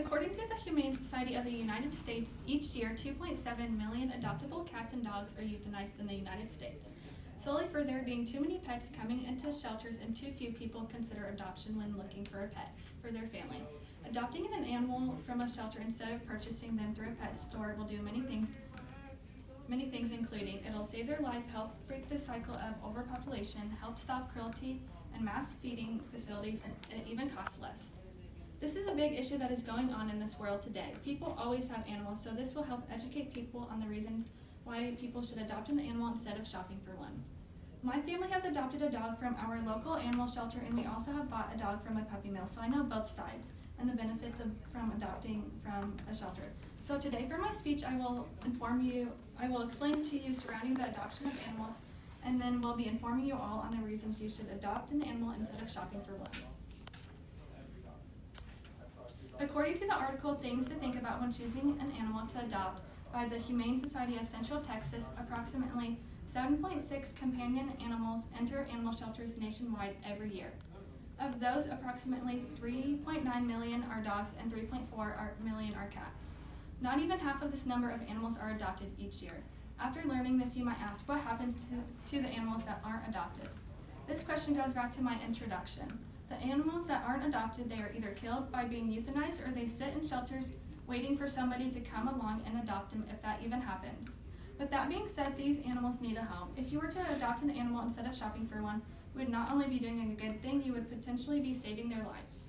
According to the Humane Society of the United States, each year 2.7 million adoptable cats and dogs are euthanized in the United States, solely for there being too many pets coming into shelters and too few people consider adoption when looking for a pet for their family. Adopting an animal from a shelter instead of purchasing them through a pet store will do many things including it'll save their life, help break the cycle of overpopulation, help stop cruelty and mass feeding facilities, and it even costs less. This is a big issue that is going on in this world today. People always have animals, so this will help educate people on the reasons why people should adopt an animal instead of shopping for one. My family has adopted a dog from our local animal shelter, and we also have bought a dog from a puppy mill, so I know both sides and the benefits from adopting from a shelter. So today for my speech, I will explain to you surrounding the adoption of animals, and then we'll be informing you all on the reasons you should adopt an animal instead of shopping for one. According to the article, Things to Think About When Choosing an Animal to Adopt by the Humane Society of Central Texas, approximately 7.6 companion animals enter animal shelters nationwide every year. Of those, approximately 3.9 million are dogs and 3.4 million are cats. Not even half of this number of animals are adopted each year. After learning this, you might ask, what happened to the animals that aren't adopted? This question goes back to my introduction. The animals that aren't adopted, they are either killed by being euthanized or they sit in shelters waiting for somebody to come along and adopt them if that even happens. With that being said, these animals need a home. If you were to adopt an animal instead of shopping for one, you would not only be doing a good thing, you would potentially be saving their lives.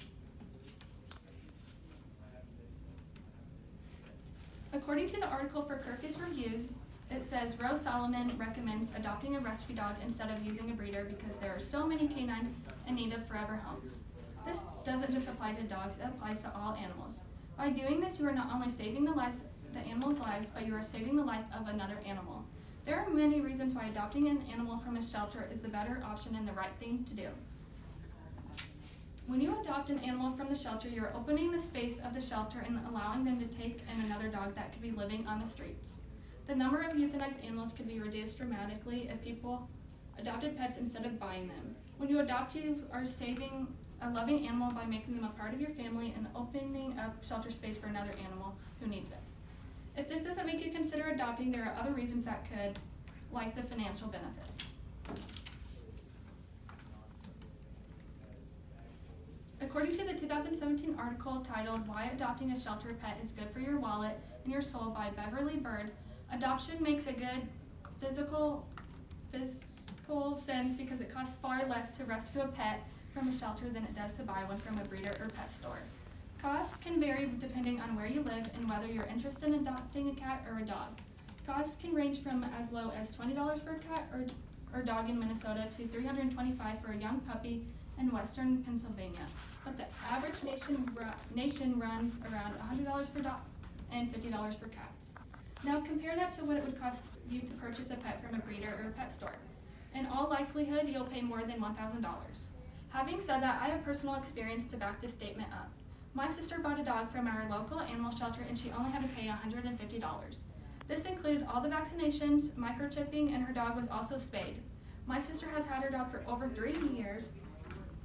According to the article for Kirkus Reviews, it says Rose Solomon recommends adopting a rescue dog instead of using a breeder because there are so many canines in need of forever homes. This doesn't just apply to dogs, it applies to all animals. By doing this, you are not only saving the animals' lives, but you are saving the life of another animal. There are many reasons why adopting an animal from a shelter is the better option and the right thing to do. When you adopt an animal from the shelter, you are opening the space of the shelter and allowing them to take in another dog that could be living on the streets. The number of euthanized animals could be reduced dramatically if people adopted pets instead of buying them. When you adopt, you are saving a loving animal by making them a part of your family and opening up shelter space for another animal who needs it. If this doesn't make you consider adopting, there are other reasons that could, like the financial benefits. According to the 2017 article titled Why Adopting a Shelter Pet is Good for Your Wallet and Your Soul by Beverly Bird, adoption makes a good physical sense because it costs far less to rescue a pet from a shelter than it does to buy one from a breeder or pet store. Costs can vary depending on where you live and whether you're interested in adopting a cat or a dog. Costs can range from as low as $20 for a cat or dog in Minnesota to $325 for a young puppy in western Pennsylvania. But the average nation runs around $100 for dogs and $50 for cats. Now compare that to what it would cost you to purchase a pet from a breeder or a pet store. In all likelihood, you'll pay more than $1,000. Having said that, I have personal experience to back this statement up. My sister bought a dog from our local animal shelter and she only had to pay $150. This included all the vaccinations, microchipping, and her dog was also spayed. My sister has had her dog for over 3 years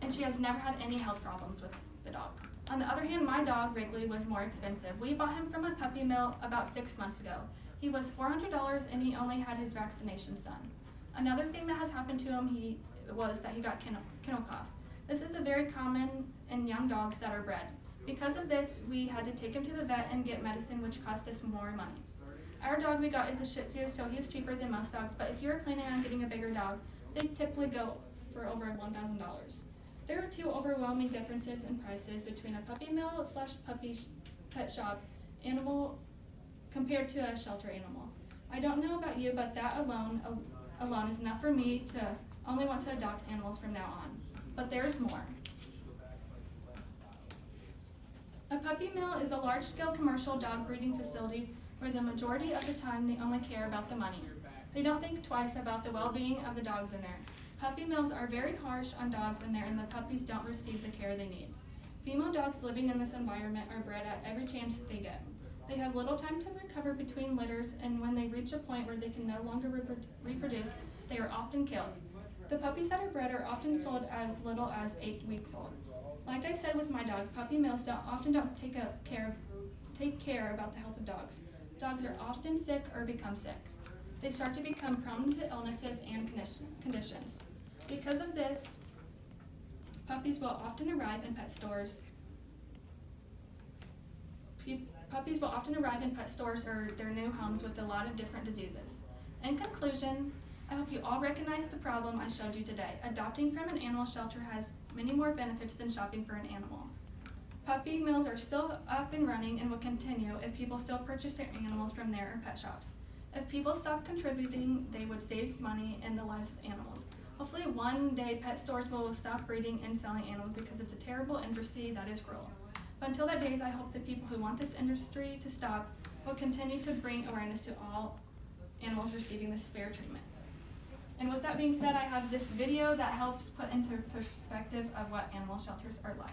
and she has never had any health problems with the dog. On the other hand, my dog, Wrigley, was more expensive. We bought him from a puppy mill about 6 months ago. He was $400 and he only had his vaccinations done. Another thing that has happened to him was that he got kennel cough. This is very common in young dogs that are bred. Because of this, we had to take him to the vet and get medicine, which cost us more money. Our dog we got is a Shih Tzu, so he's cheaper than most dogs, but if you're planning on getting a bigger dog, they typically go for over $1,000. There are 2 overwhelming differences in prices between a puppy mill / puppy pet shop animal compared to a shelter animal. I don't know about you, but that alone is enough for me to only want to adopt animals from now on. But there's more. A puppy mill is a large-scale commercial dog breeding facility where the majority of the time they only care about the money. They don't think twice about the well-being of the dogs in there. Puppy mills are very harsh on dogs in there and the puppies don't receive the care they need. Female dogs living in this environment are bred at every chance they get. They have little time to recover between litters, and when they reach a point where they can no longer reproduce, they are often killed. The puppies that are bred are often sold as little as 8 weeks old. Like I said with my dog, puppy mills often don't take care about the health of dogs. Dogs are often sick or become sick. They start to become prone to illnesses and conditions. Because of this, puppies will often arrive in pet stores. Puppies will often arrive in pet stores or their new homes with a lot of different diseases. In conclusion, I hope you all recognize the problem I showed you today. Adopting from an animal shelter has many more benefits than shopping for an animal. Puppy mills are still up and running and will continue if people still purchase their animals from there or pet shops. If people stop contributing, they would save money in the lives of animals. Hopefully one day pet stores will stop breeding and selling animals because it's a terrible industry that is cruel. But until that day, I hope the people who want this industry to stop will continue to bring awareness to all animals receiving this fair treatment. And with that being said, I have this video that helps put into perspective of what animal shelters are like.